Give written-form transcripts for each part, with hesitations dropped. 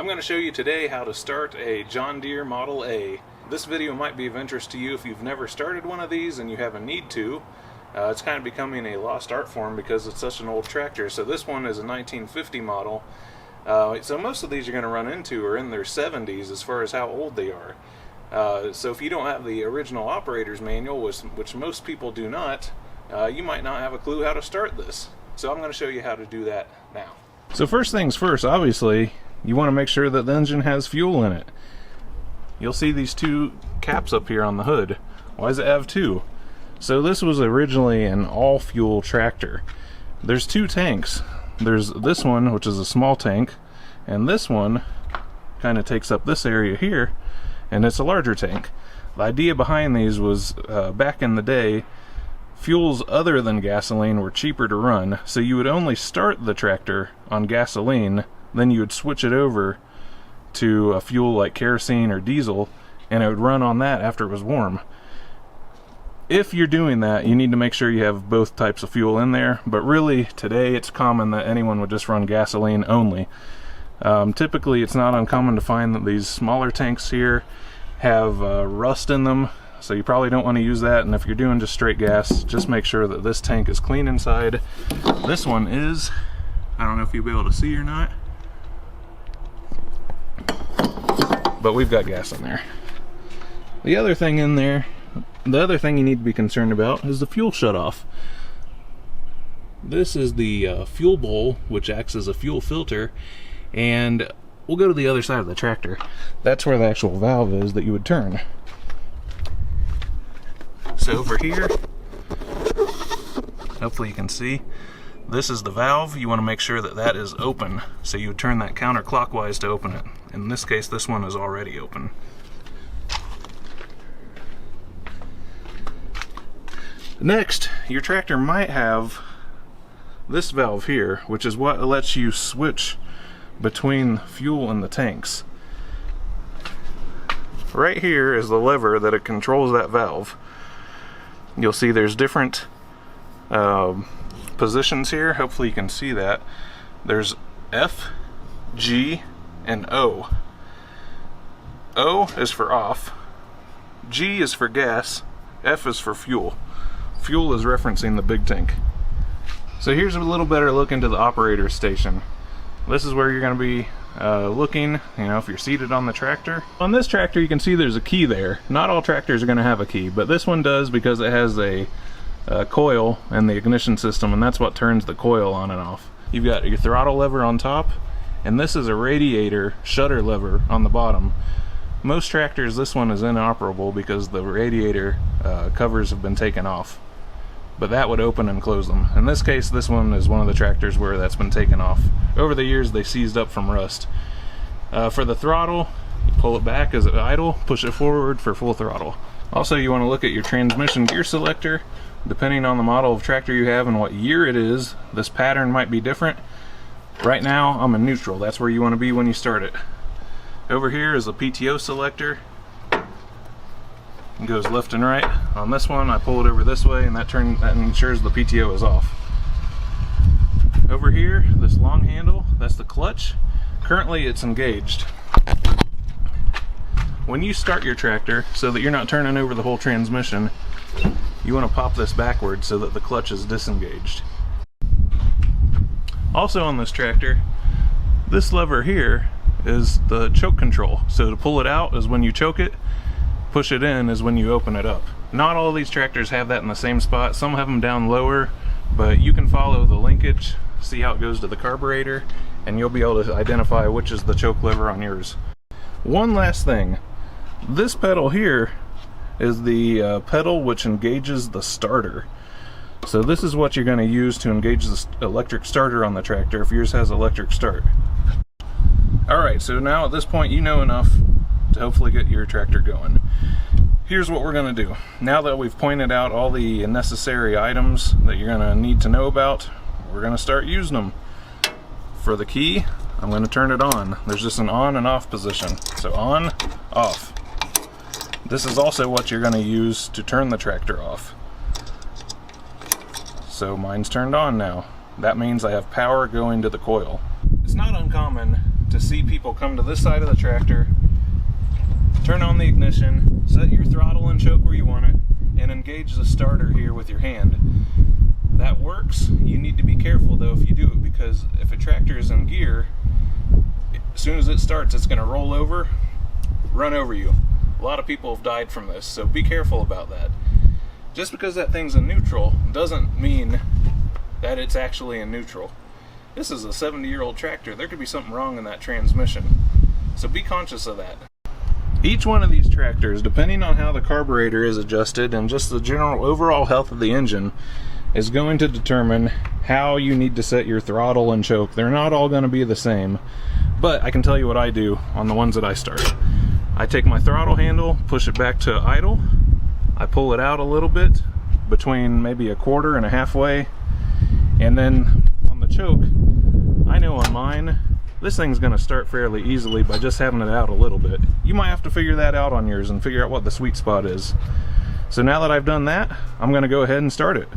going to show you today how to start a John Deere Model A. This video might be of interest to you if you've never started one of these and you have a need to. It's kind of becoming a lost art form because it's such an old tractor. So this one is a 1950 model. So most of these you're going to run into are in their 70s as far as how old they are. So if you don't have the original operator's manual, which most people do not, you might not have a clue how to start this. So I'm going to show you how to do that now. So first things first, obviously, you want to make sure that the engine has fuel in it. You'll see these two caps up here on the hood. Why does it have two? So this was originally an all-fuel tractor. There's two tanks. There's this one, which is a small tank, and this one kind of takes up this area here, and it's a larger tank. The idea behind these was, back in the day, fuels other than gasoline were cheaper to run, so you would only start the tractor on gasoline, then you would switch it over to a fuel like kerosene or diesel, and it would run on that after it was warm. If you're doing that, you need to make sure you have both types of fuel in there, but really today it's common that anyone would just run gasoline only. Typically it's not uncommon to find that these smaller tanks here have rust in them, so you probably don't want to use that. And if you're doing just straight gas, just make sure that this tank is clean inside. This one is, I don't know if you'll be able to see or not, but we've got gas in there. The other thing in there, the other thing you need to be concerned about is the fuel shutoff. This is the fuel bowl, which acts as a fuel filter, and we'll go to the other side of the tractor. That's where the actual valve is that you would turn. So over here, hopefully you can see, this is the valve. You want to make sure that that is open, so you would turn that counterclockwise to open it. In this case, this one is already open. Next, your tractor might have this valve here, which is what lets you switch between fuel and the tanks. Right here is the lever that it controls that valve. You'll see there's different positions here. Hopefully you can see that. There's F, G, and O. O is for off, G is for gas, F is for fuel. Fuel is referencing the big tank. So here's a little better look into the operator station. This is where you're going to be looking, if you're seated on the tractor. On this tractor you can see there's a key there. Not all tractors are going to have a key, but this one does because it has a coil and the ignition system, and that's what turns the coil on and off. You've got your throttle lever on top, and this is a radiator shutter lever on the bottom. Most tractors, this one is inoperable because the radiator covers have been taken off, but that would open and close them. In this case, this one is one of the tractors where that's been taken off. Over the years they seized up from rust. For the throttle, you pull it back as idle, push it forward for full throttle. Also, you want to look at your transmission gear selector. Depending on the model of tractor you have and what year it is, this pattern might be different. Right now I'm in neutral. That's where you want to be when you start it. Over here is the PTO selector. It goes left and right. On this one I pull it over this way, and that ensures the PTO is off. Over here, this long handle, that's the clutch. Currently it's engaged. When you start your tractor, so that you're not turning over the whole transmission, you want to pop this backwards so that the clutch is disengaged. Also on this tractor, this lever here is the choke control. So to pull it out is when you choke it, push it in is when you open it up. Not all of these tractors have that in the same spot. Some have them down lower, but you can follow the linkage, see how it goes to the carburetor, and you'll be able to identify which is the choke lever on yours. One last thing, this pedal here is the pedal which engages the starter. So this is what you're going to use to engage the electric starter on the tractor if yours has electric start. Alright, so now at this point you know enough to hopefully get your tractor going. Here's what we're going to do. Now that we've pointed out all the necessary items that you're going to need to know about, we're going to start using them. For the key, I'm going to turn it on. There's just an on and off position. So on, off. This is also what you're going to use to turn the tractor off. So mine's turned on now. That means I have power going to the coil. It's not uncommon to see people come to this side of the tractor, turn on the ignition, set your throttle and choke where you want it, and engage the starter here with your hand. That works. You need to be careful though if you do it, because if a tractor is in gear, as soon as it starts, it's going to roll over, run over you. A lot of people have died from this, so be careful about that. Just because that thing's in neutral doesn't mean that it's actually in neutral. This is a 70-year-old tractor. There could be something wrong in that transmission, so be conscious of that. Each one of these tractors, depending on how the carburetor is adjusted and just the general overall health of the engine, is going to determine how you need to set your throttle and choke. They're not all going to be the same, but I can tell you what I do on the ones that I start. I take my throttle handle, push it back to idle, I pull it out a little bit, between maybe a quarter and a halfway, and then on the choke, I know on mine, this thing's going to start fairly easily by just having it out a little bit. You might have to figure that out on yours and figure out what the sweet spot is. So now that I've done that, I'm going to go ahead and start it.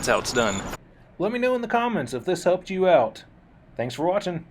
That's how it's done. Let me know in the comments if this helped you out. Thanks for watching.